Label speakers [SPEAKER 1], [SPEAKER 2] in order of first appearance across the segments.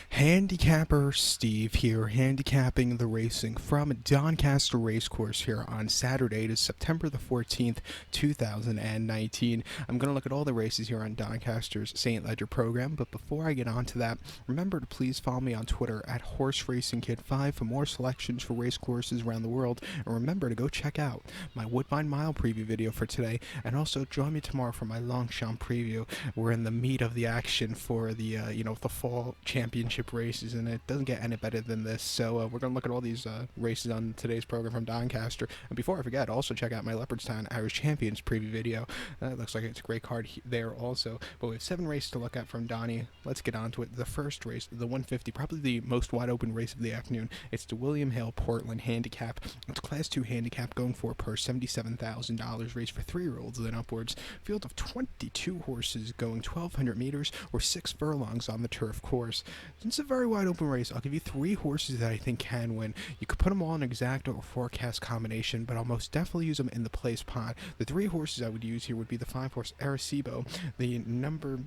[SPEAKER 1] Handicapper Steve here, handicapping the racing from Doncaster Racecourse here on Saturday. It is September the 14th, 2019. I'm going to look at all the races here on Doncaster's St. Ledger program, but before I get on to that, remember to please follow me on Twitter at HorseRacingKid5 for more selections for race courses around the world, and remember to go check out my Woodbine Mile preview video for today, and also join me tomorrow for my Longchamp preview. We're in the meat of the action for the the fall championship races, and it doesn't get any better than this. So we're going to look at all these races on today's program from Doncaster. And before I forget, also check out my Leopardstown Irish Champions preview video. That looks like it's a great card there also. But we have 7 races to look at from Donnie. Let's get on to it. The first race, the 150, probably the most wide open race of the afternoon. It's the William Hill Portland Handicap. It's Class 2 handicap going for per $77,000 race for 3-year-olds and upwards. Field of 22 horses going 1,200 meters or 6 furlongs on the turf course. It's a very wide open race. I'll give you 3 horses that I think can win. You could put them all in exacta or forecast combination, but I'll most definitely use them in the place pot. The 3 horses I would use here would be the 5-horse Arecibo, the number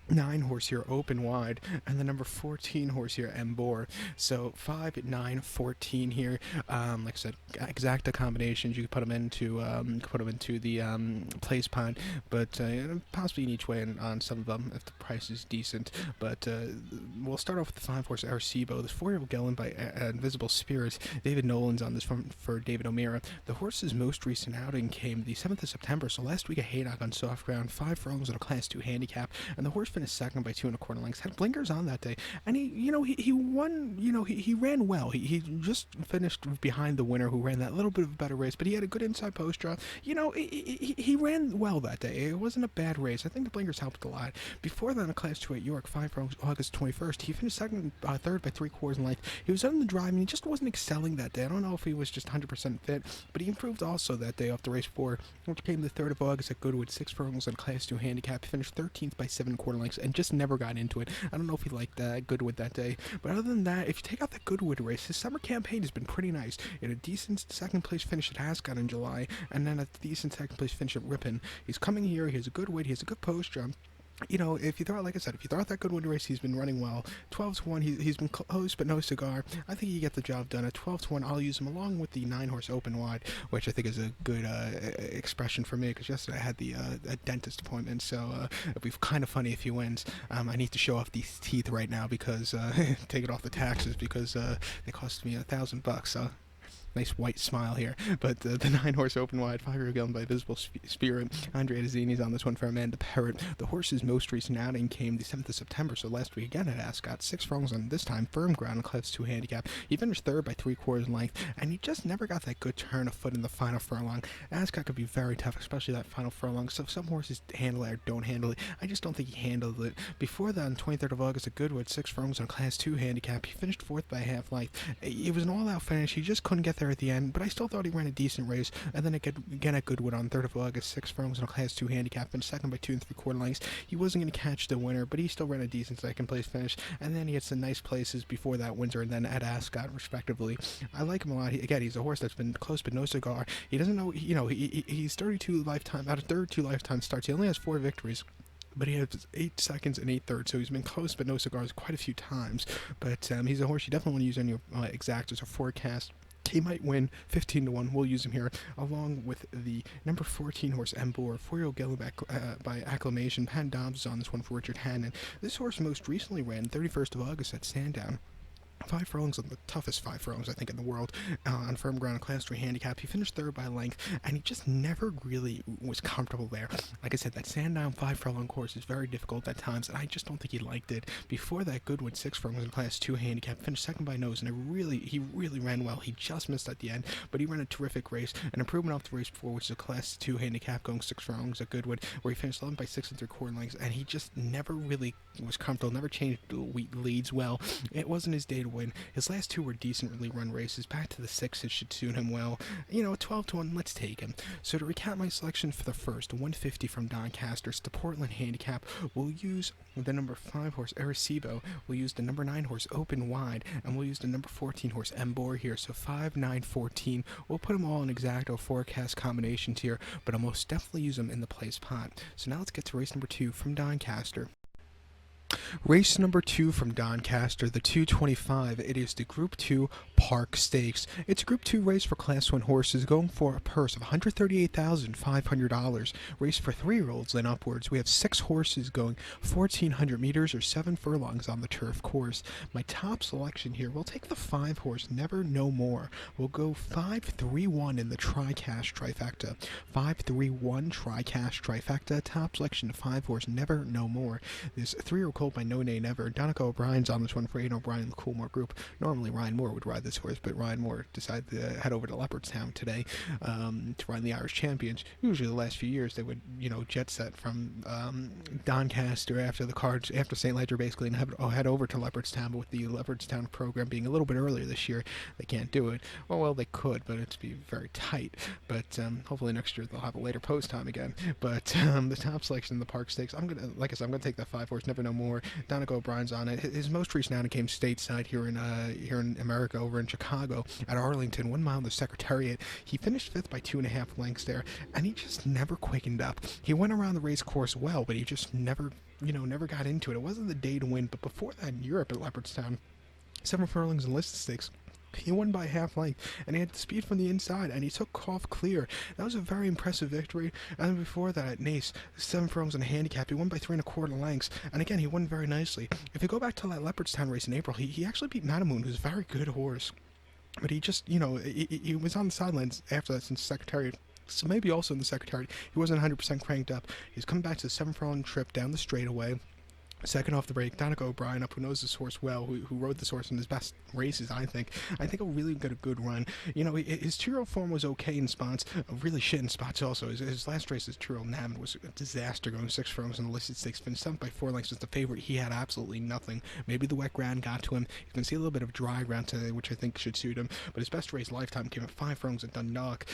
[SPEAKER 1] 9 horse here, Open Wide, and the number 14 horse here, Embor. So 5, 9, 14 here. Like I said, exacta combinations. You could put them into the place pot, but possibly in each way on some of them if the price is decent. But we'll start off with the 5 horse Arecibo. This 4-year-old gelding by Invisible Spirit. David Nolan's on this for David O'Meara. The horse's most recent outing came the 7th of September, so last week at Haydock on soft ground, 5 furlongs in a Class 2 handicap, and the horse finished second by 2 1/4 lengths. Had blinkers on that day, and he won. He ran well. He just finished behind the winner, who ran that little bit of a better race, but he had a good inside post draw. He ran well that day. It wasn't a bad race. I think the blinkers helped a lot. Before that, in a Class 2 at York, 5 furlongs, August 21st, he finished third by 3/4 length. He was on the drive, and he just wasn't excelling that day. I don't know if he was just 100% fit, but he improved also that day off the race 4, which came the 3rd of August at Goodwood, 6 furlongs on Class 2 handicap. He finished 13th by 7/4 lengths, and just never got into it. I don't know if he liked Goodwood that day, but other than that, if you take out the Goodwood race, his summer campaign has been pretty nice. He had a decent second place finish at Ascot in July, and then a decent second place finish at Ripon. He's coming here. He has a good weight. He has a good post jump. If you throw out, like I said, if you throw out that Goodwood race, he's been running well. 12-1, he's been close but no cigar. I think he get the job done. At 12-1, I'll use him along with the 9-horse Open Wide, which I think is a good expression for me, because yesterday I had a dentist appointment, so it'd be kind of funny if he wins. I need to show off these teeth right now because take it off the taxes, because they cost me $1,000. So nice white smile here. But the 9-horse Open Wide, 5-year-old gelding by Visible Spirit. Andre Azzini's on this one for Amanda Parrott. The horse's most recent outing came the 7th of September, so last week again at Ascot. 6 furlongs on this time, firm ground in Class 2 handicap. He finished 3rd by 3/4 length, and he just never got that good turn of foot in the final furlong. Ascot could be very tough, especially that final furlong. So some horses handle it or don't handle it. I just don't think he handled it. Before that, on 23rd of August at Goodwood, 6 furlongs on Class 2 handicap. He finished 4th by half length. It was an all-out finish. He just couldn't get there at the end, but I still thought he ran a decent race. And then again at Goodwood on 3rd of August, 6 furlongs in a Class 2 handicap, and second by 2 3/4 lengths. He wasn't going to catch the winner, but he still ran a decent second place finish. And then he had some nice places before that, Windsor and then at Ascot, respectively. I like him a lot. He's a horse that's been close but no cigar. He doesn't know, he's 32 lifetime, out of 32 lifetime starts. He only has 4 victories, but he has 8 seconds and 8 thirds, so he's been close but no cigars quite a few times. But he's a horse you definitely want to use on your exactas or forecast. He might win 15-1. We'll use him here, along with the number 14 horse Embor, 4-year-old gelding by Acclamation. Pan Dobbs is on this one for Richard Hannon. This horse most recently ran 31st of August at Sandown. 5 furlongs on the toughest 5 furlongs, I think, in the world, on firm ground, Class 3 handicap. He finished 3rd by length, and he just never really was comfortable there. Like I said, that Sandown 5 furlong course is very difficult at times, and I just don't think he liked it. Before that, Goodwood, 6 furlongs in Class 2 handicap, finished 2nd by nose, and he really ran well. He just missed at the end, but he ran a terrific race. An improvement off the race 4, which is a Class 2 handicap, going 6 furlongs at Goodwood, where he finished 11 by 6 3/4 lengths, and he just never really was comfortable, never changed leads well. It wasn't his day to win. His last 2 were decently run races. Back to the 6s should suit him well. 12-1, let's take him. So to recap my selection for the first, 150 from Doncaster, it's the Portland Handicap. We'll use the number 5 horse Arecibo. We'll use the number 9 horse Open Wide, and we'll use the number 14 horse Embor here. So 5, 9, 14. We'll put them all in exacto forecast combinations here, but I'll most definitely use them in the place pot. So now let's get to race number 2 from Doncaster. Race number 2 from Doncaster, the 225. It is the Group 2 Park Stakes. It's a Group 2 race for Class 1 horses going for a purse of $138,500. Race for 3-year-olds and upwards. We have 6 horses going 1,400 meters or 7 furlongs on the turf course. My top selection here, we'll take the 5 horse Never No More. We'll go 5-3-1 in the tri-cash trifecta. 5-3-1 tri-cash trifecta. Top selection, 5 horse Never No More. This 3-year-old colt by No Nay Never. Donica O'Brien's on this one for Aidan O'Brien, the Coolmore Group. Normally Ryan Moore would ride this horse, but Ryan Moore decided to head over to Leopardstown today to ride the Irish Champions. Usually the last few years they would, jet set from Doncaster after the cards, after St. Ledger basically, and head over to Leopardstown. But with the Leopardstown program being a little bit earlier this year, they can't do it. Well, they could, but it'd be very tight. But hopefully next year they'll have a later post time again. But the top selection in the Park Stakes, I'm gonna take that 5 horse Never No More. Donica O'Brien's on it. His most recent outing came stateside here in America, over in Chicago at Arlington, 1 mile in the Secretariat. He finished 5th by 2.5 lengths there, and he just never quickened up. He went around the race course well, but he just never got into it. It wasn't the day to win, but before that in Europe at Leopardstown, 7 furlongs and listed stakes, he won by half length, and he had the speed from the inside, and he took off clear. That was a very impressive victory. And then before that at Nace, 7 furlongs and a handicap, he won by 3.25 lengths, and again, he won very nicely. If you go back to that Leopardstown race in April, he actually beat Matamoon, who's a very good horse. But he just, he was on the sidelines after that since Secretariat. So maybe also in the Secretariat, he wasn't 100% cranked up. He's coming back to the 7 furlong trip down the straightaway. Second off the break, Donica O'Brien who knows this horse well, who rode this horse in his best races, I think he'll really get a good run. His 2-year-old form was okay in spots, really shit in spots also. His last race, his 2-year-old Navin, was a disaster, going 6 furlongs in the listed stakes, finished 7th by 4 lengths, was the favorite. He had absolutely nothing. Maybe the wet ground got to him. You can see a little bit of dry ground today, which I think should suit him, but his best race lifetime came at 5 furlongs at Dundalk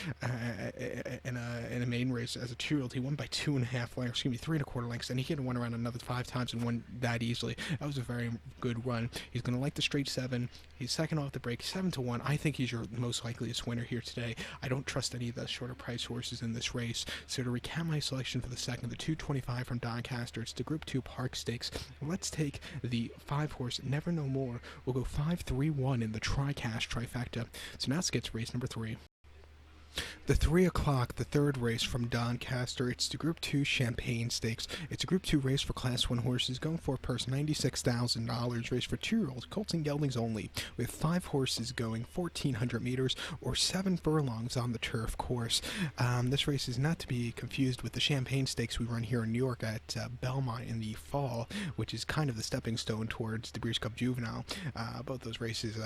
[SPEAKER 1] in a main race as a 2-year-old. He won by 2.5 lengths, 3.25 lengths, and he could have won around another 5 times and won that easily. That was a very good run. He's going to like the straight 7. He's second off the break, 7-1. I think he's your most likeliest winner here today. I don't trust any of the shorter price horses in this race. So to recap my selection for the second, the 225 from Doncaster, it's the Group 2 Park Stakes. Let's take the 5 horse Never No More. We'll go 5-3-1 in the tri-cash trifecta. So now let's get to race number 3. The 3 o'clock, the third race from Doncaster, it's the Group 2 Champagne Stakes. It's a Group 2 race for Class 1 horses, going for a purse $96,000, race for 2-year-olds, colts and geldings only, with 5 horses going 1,400 meters or 7 furlongs on the turf course. This race is not to be confused with the Champagne Stakes we run here in New York at Belmont in the fall, which is kind of the stepping stone towards the Breeders' Cup Juvenile. Both those races,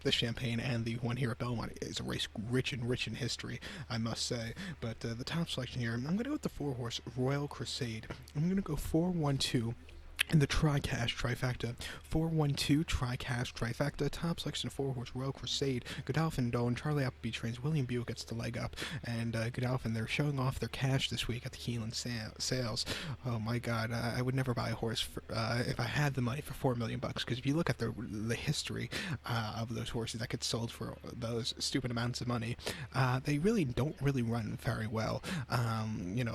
[SPEAKER 1] the Champagne and the one here at Belmont, is a race rich in history, I must say. But the top selection here, I'm going to go with the 4 horse Royal Crusade. I'm going to go 4-1-2 in the tri-cash trifecta. 4-1-2 tri-cash trifecta. Top selection of 4 horse Royal Crusade. Godolphin Doan, Charlie Appleby trains, William Buick gets the leg up, and Godolphin, they're showing off their cash this week at the Keeneland sales. Oh my god, I would never buy a horse for, if I had the money for $4 million, because if you look at the history of those horses that get sold for those stupid amounts of money, they really don't run very well. I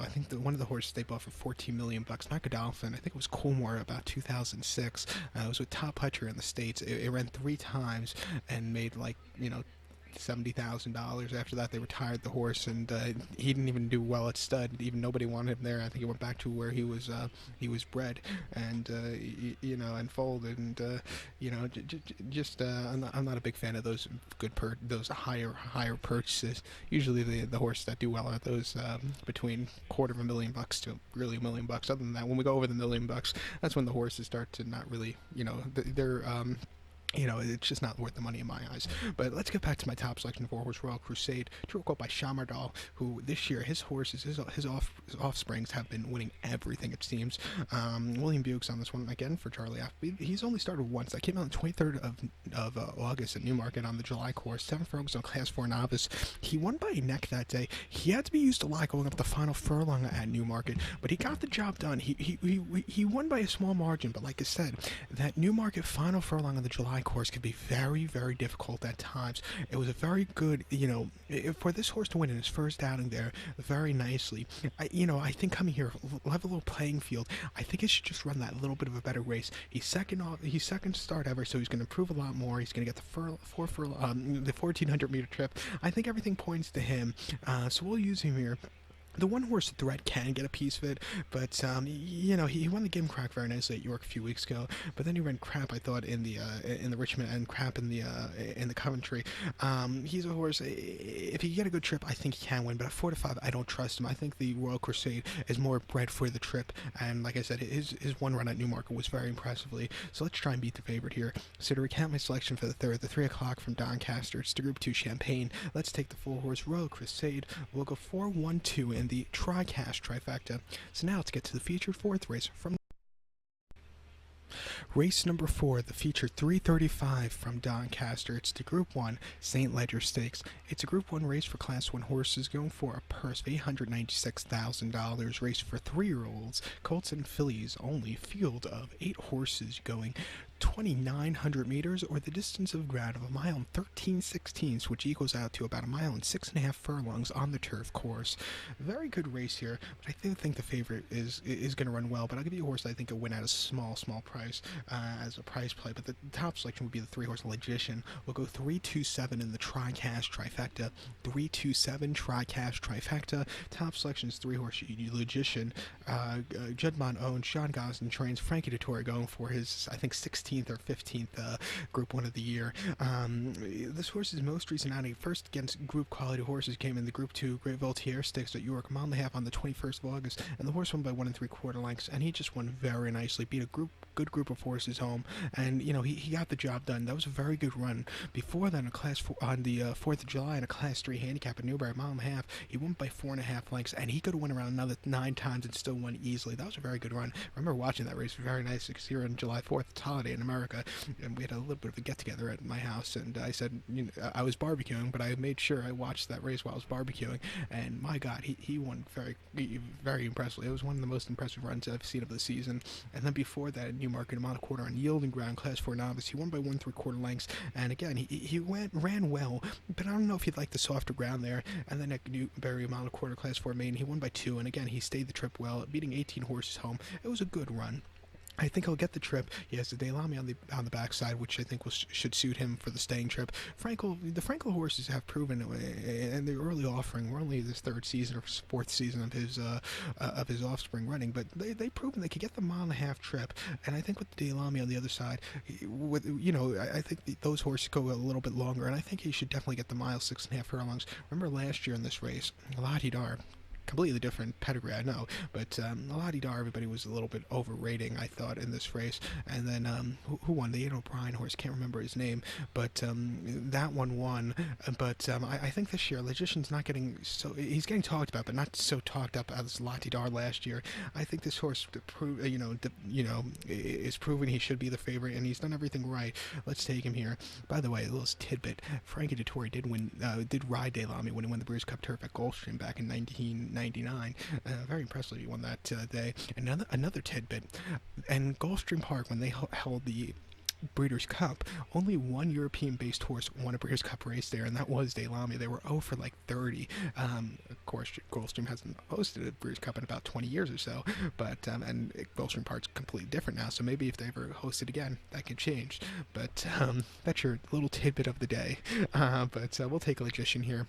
[SPEAKER 1] think one of the horses they bought for $14 million, not Godolphin, I think it was Coolmore, about 2006. It was with Top Hutcher in the States. It ran 3 times and made $70,000. After that, they retired the horse, and he didn't even do well at stud. Even nobody wanted him there. I think he went back to where he was bred, and and folded. And I'm not a big fan of those those higher purchases. Usually the horses that do well are those between $250,000 to really $1 million. Other than that, when we go over the $1 million, that's when the horses start to not really, they're it's just not worth the money in my eyes. But let's get back to my top selection, 4 horse Royal Crusade. True quote by Chamardal, who this year, his horses, his offsprings have been winning everything, it seems. William Buick's on this one again for Charlie Appleby. He's only started once. That came out on the 23rd of August at Newmarket on the July course. 7 furlongs on Class 4 novice. He won by a neck that day. He had to be used a lot going up the final furlong at Newmarket, but he got the job done. He won by a small margin, but like I said, that Newmarket final furlong on the July dry course can be very, very difficult at times. It was a very good, for this horse to win in his first outing there very nicely. I think coming here, level playing field, I think he should just run that little bit of a better race. He's second start ever, so he's going to improve a lot more. He's going to get the 1400-meter trip. I think everything points to him, so we'll use him here. The one horse threat can get a piece of it, but he won the game crack very nicely at York a few weeks ago. But then he ran crap, I thought, in the Richmond and crap in the Coventry. He's a horse. If he get a good trip, I think he can win. But at 4-5, I don't trust him. I think the Royal Crusade is more bred for the trip. And like I said, his one run at Newmarket was very impressively. So let's try and beat the favorite here. So to recount my selection for the 3 o'clock from Doncaster, it's the Group 2 Champagne. Let's take the full horse Royal Crusade. We'll go 4-1-2 in the trifecta. So now let's get to the featured fourth race from race number 4, the featured 335 from Doncaster. It's the Group 1 St. Ledger Stakes. It's a Group 1 race for Class 1 horses going for a purse of $896,000. Race for 3-year-olds, colts and fillies only. Field of 8 horses going 2,900 meters, or the distance of ground of 1:13.16, which equals out to about 1.6.5 furlongs on the turf course. Very good race here, but I think the favorite is going to run well. But I'll give you a horse that I think will win at a small price as a price play. But the top selection would be the 3-horse Logician. We'll go 3-2-7 in the Tri-Cash Trifecta. 3-2-7 Tri-Cash Trifecta. Top selection is 3-horse Logician. Judmont owns, Sean Gosden trains, Frankie Dettori going for his, I think, 16th or 15th Group 1 of the year. This horse's most recent outing, first against group quality horses, came in the Group 2 Great Voltaire Stakes at York, a mile and a half on the 21st of August, and the horse won by 1 3/4 lengths, and he just won very nicely, beat a good group of horses home, and he got the job done. That was a very good run. Before then, on the 4th of July in a Class 3 handicap at Newbury, a mile and a half, he won by 4.5 lengths, and he could have won around another 9 times and still won easily. That was a very good run. I remember watching that race, very nice, because here on July 4th, it's holiday in America, and we had a little bit of a get-together at my house, and I said, I was barbecuing, but I made sure I watched that race while I was barbecuing, and my God, he won very, very impressively. It was one of the most impressive runs I've seen of the season. And then before that, at Newmarket, a mile and a quarter on yielding ground, Class 4 novice, he won by 1 3/4 lengths, and again, he ran well, but I don't know if he'd like the softer ground there. And then at Newbury, a mile and a quarter, Class 4 main, he won by 2, and again, he stayed the trip well, beating 18 horses home. It was a good run. I think he'll get the trip. He has the Delamy on the backside, which I think should suit him for the staying trip. The Frankel horses have proven in the early offering. We're only his 3rd season or 4th season of his offspring running, but they've proven they could get the mile and a half trip. And I think with the Delamy on the other side, I think those horses go a little bit longer, and I think he should definitely get the mile 6.5 furlongs. Remember last year in this race, La-Di-Dar, completely different pedigree, I know, but La-Di-Dar, everybody was a little bit overrating, I thought, in this race. And then who won? The Ian O'Brien horse, can't remember his name, but that one won. But I think this year Logician's not getting he's getting talked about, but not so talked up as La-Di-Dar last year. I think this horse is proving he should be the favorite, and he's done everything right. Let's take him here. By the way, a little tidbit: Frankie Dettori did ride Delamy when he won the Breeders' Cup Turf at Gulfstream back in 1999. Very impressively, he won that day. Another tidbit: and Gulfstream Park, when they held the Breeders' Cup, only one European-based horse won a Breeders' Cup race there, and that was Delamy. They were 0 for like 30. Of course, Gulfstream hasn't hosted a Breeders' Cup in about 20 years or so, but and Gulfstream Park's completely different now, so maybe if they ever host it again, that could change. But that's your little tidbit of the day. But we'll take a Logician here.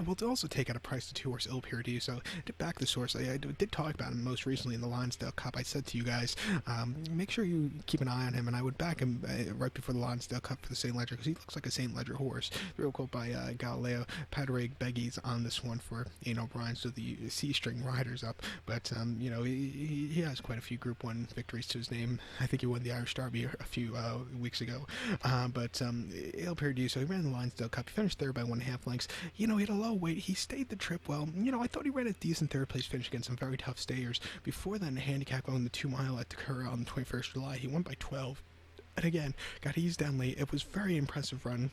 [SPEAKER 1] We'll also take out a price to 2-horse Il Paradiso. To back this horse, I did talk about him most recently in the Lonsdale Cup. I said to you guys, make sure you keep an eye on him, and I would back him right before the Lonsdale Cup for the St. Ledger, because he looks like a St. Ledger horse. Real quote by Galileo. Padraig Beggy's on this one for Ian O'Brien, so the C-string rider's up. But, he has quite a few Group 1 victories to his name. I think he won the Irish Derby a few weeks ago. But Il Paradiso, he ran the Lonsdale Cup. He finished third by 1.5 lengths. He had a low weight. He stayed the trip well. I thought he ran a decent 3rd place finish against some very tough stayers. Before then, the handicap owned the 2 mile at Takura on the 21st of July. He won by 12. And again, got eased down late. It was a very impressive run.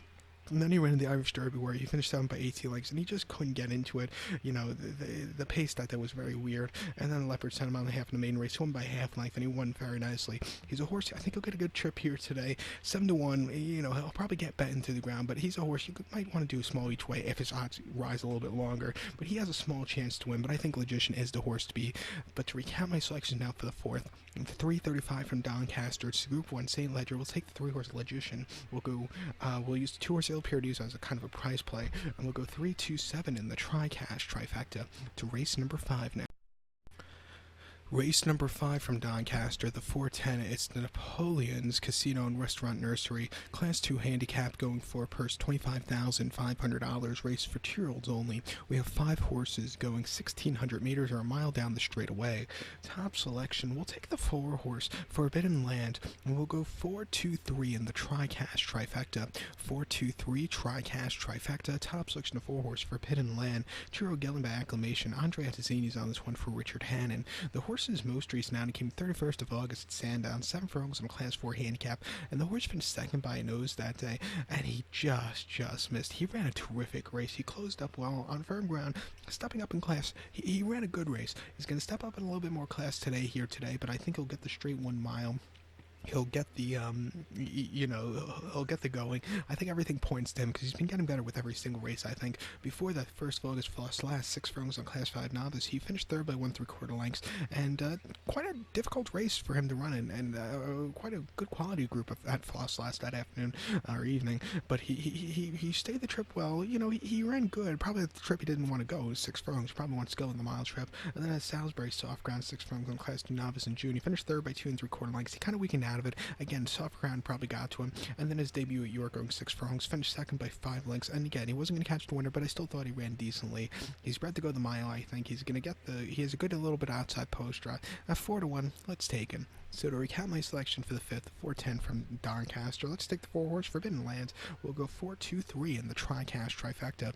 [SPEAKER 1] then he ran in the Irish Derby where he finished 7 by 18 lengths, and he just couldn't get into it. The pace that was very weird. And then Leopard sent him on the half in the main race. He won by half length, and he won very nicely. He's a horse. I think he'll get a good trip here today. 7-1. He'll probably get bet into the ground, but he's a horse you might want to do small each way if his odds rise a little bit longer. But he has a small chance to win. But I think Logician is the horse to be. But to recap my selections now for the fourth, the 335 from Doncaster. It's Group 1 St. Ledger. We'll take the 3-horse Logician. We'll use the 2-horse Il Perdues as a kind of a prize play, and we'll go 3-2-7 in the tri-cash trifecta to race number 5 now. Race number 5 from Doncaster, the 410. It's the Napoleon's Casino and Restaurant Nursery, Class 2 handicap, going for a purse $25,500, race for 2-year-olds only. We have 5 horses going 1,600 meters or a mile down the straightaway. Top selection, we'll take the 4-horse Forbidden Land, and we'll go 4-2-3 in the tri-cash trifecta. 4-2-3 tri-cash trifecta. Top selection of 4-horse Forbidden Land. 2-year-old Gelling by acclamation. Andre Attazini's on this one for Richard Hannon. The horse's most recent outing came 31st of August at Sandown, 7 furlongs on a Class 4 handicap, and the horse finished second by a nose that day, and he just missed. He ran a terrific race. He closed up well on firm ground, stepping up in class. He ran a good race. He's going to step up in a little bit more class today, but I think he'll get the straight 1 mile. He'll get the, he'll get the going. I think everything points to him because he's been getting better with every single race, I think. Before that first of August last 6 furlongs on Class 5 novice, he finished third by 1 3/4 lengths, and quite a difficult race for him to run in, and quite a good quality group at Floss last that afternoon or evening. But he stayed the trip well. He ran good. Probably the trip he didn't want to go, 6 furlongs. Probably wants to go in the mile trip. And then at Salisbury, soft ground, 6 furlongs on Class 2 novice in June. He finished third by 2 3/4 lengths. He kind of weakened out of it. Again, soft ground probably got to him. And then his debut at York going 6 furlongs, finished second by 5 lengths. And again, he wasn't going to catch the winner, but I still thought he ran decently. He's bred to go the mile, I think. He's going to get he has a good little bit outside post draw. At 4-1, let's take him. So to recap my selection for the 5th, 410 from Doncaster, let's take the 4-horse Forbidden Lands. We'll go 4-2-3 in the tri-cash trifecta.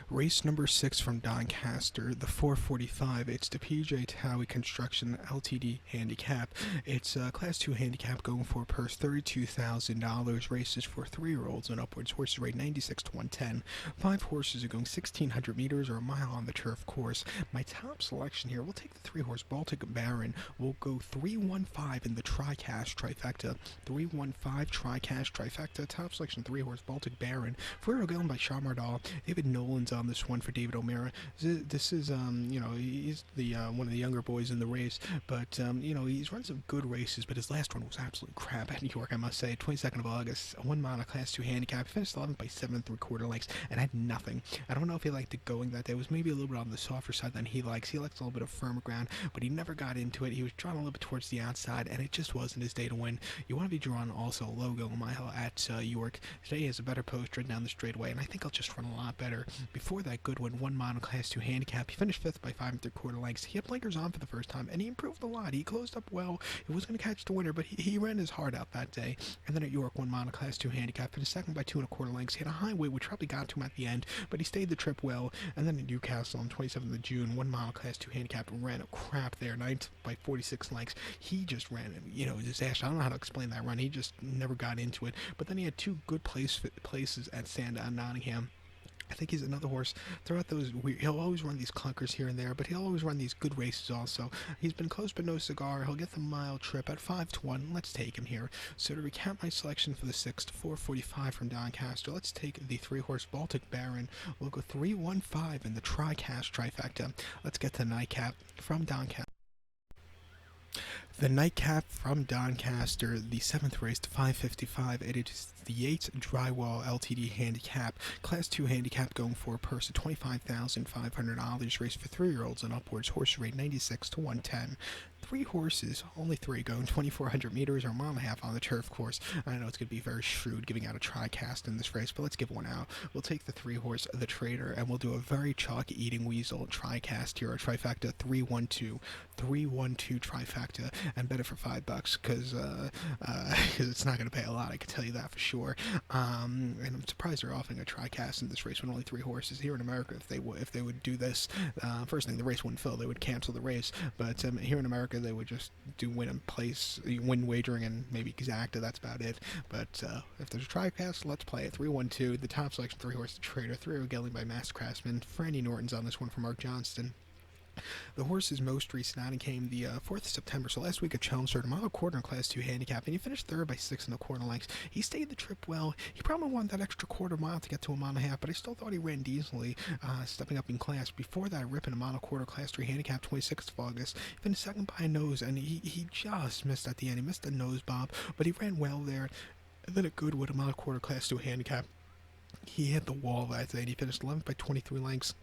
[SPEAKER 1] Race number 6 from Doncaster, the 445. It's the PJ Towie Construction Ltd. handicap. It's a Class 2 handicap going for a purse $32,000. Races for 3-year-olds and upwards. Horses rate 96 to 110. 5 horses are going 1,600 meters or a mile on the turf course. My top selection here, we'll take the 3-horse Baltic Baron. We'll go 3-1-5 in the tri-cash trifecta. 3-1-5 tri-cash trifecta. Top selection 3-horse Baltic Baron. 4-year-old Gillen by Charmardal. David Nolan's on this one for David O'Meara. This is, he's the one of the younger boys in the race, but, he's run some good races, but his last one was absolute crap at New York, I must say. 22nd of August, 1 mile Class 2 handicap. He finished 11th by 7 3/4 lengths and had nothing. I don't know if he liked it going that day. It was maybe a little bit on the softer side than he likes. He likes a little bit of firmer ground, but he never got into it. He was drawn a little bit towards the outside, and it just wasn't his day to win. You want to be drawn also logo mile at York. Today he has a better post right down the straightaway, and I think he'll just run a lot better. Before that good one, 1 mile Class 2 handicap. He finished 5th by 5 3/4 lengths. He had blinkers on for the first time, and he improved a lot. He closed up well. He was going to catch the winner, but he ran his heart out that day. And then at York, 1 mile Class 2 handicap. Finished second by 2 1/4 lengths. He had a high weight, which probably got to him at the end, but he stayed the trip well. And then at Newcastle on 27th of June, 1 mile Class 2 handicap, ran a crap there, 9th by 46 lengths. He just ran, disaster. I don't know how to explain that run. He just never got into it. But then he had 2 good places at Sandown, Nottingham. I think he's another horse. Throughout those, he'll always run these clunkers here and there, but he'll always run these good races also. He's been close but no cigar. He'll get the mile trip at 5-1. Let's take him here. So to recap my selection for the 6th, 445 from Doncaster, let's take the 3-horse Baltic Baron. We'll go 3-1-5 in the tri-cash trifecta. Let's get the nightcap from Doncaster. The nightcap from Doncaster, the 7th race to 555. It is the Yates Drywall Ltd. handicap, Class 2 handicap, going for a purse of $25,500. Race for 3-year-olds and upwards. Horse rate 96 to 110. 3 horses, only 3, going 2,400 meters or a mile and a half on the turf course. I know it's going to be very shrewd giving out a tri-cast in this race, but let's give one out. We'll take the 3-horse, the Trader, and we'll do a very chalky eating weasel tri-cast here, a trifecta 3-1-2. 3-1-2 trifecta. and bet it for $5 because it's not going to pay a lot. I can tell you that for sure. And I'm surprised they're offering a tricast in this race with only 3 horses here in America. If they would do this, first thing, the race wouldn't fill. They would cancel the race. But here in America, they would just do win and place, win wagering, and maybe exacta. That's about it. But if there's a tricast, let's play it. 3-1-2. The top selection, 3 horse the Trader, 3 O'Gelling by Master Craftsman. Franny Norton's on this one from Mark Johnston. The horse's most recent outing came the 4th of September, so last week at Chelmsford, a mile quarter in Class 2 handicap, and he finished third by 6.25 lengths. He stayed the trip well. He probably wanted that extra quarter mile to get to a mile and a half, but I still thought he ran decently, stepping up in class. Before that, ripping a mile quarter Class 3 handicap, 26th of August. He finished second by a nose, and he just missed at the end. He missed a nose bob, but he ran well there. And then at Goodwood, a mile quarter Class 2 handicap, he hit the wall that day, and he finished 11th by 23 lengths.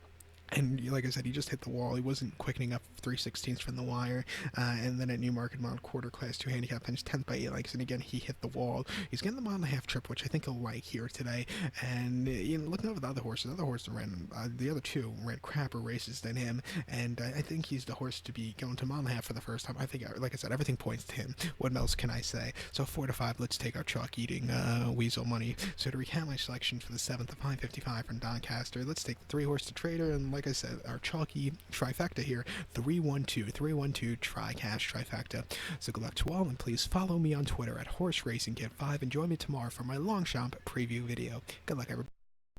[SPEAKER 1] And like I said, he just hit the wall. He wasn't quickening up 3/16 from the wire. And then at Newmarket, mile quarter Class 2 handicap, finished 10th by 8 lengths. And again, he hit the wall. He's getting the mile and a half trip, which I think he'll like here today. And looking over the other horses ran, the other 2 ran crapper races than him. And I think he's the horse to be going to mile and a half for the first time. I think, like I said, everything points to him. What else can I say? So 4-5, let's take our chalk-eating weasel money. So to recount my selection for the 7th of 555 from Doncaster, let's take the 3 horse to Trader, and like I said, our chalky trifecta here, 3-1-2 tri-cash trifecta. So good luck to all, and please follow me on Twitter at HorseRacingKid5 and join me tomorrow for my Longchamp preview video. Good luck, everybody.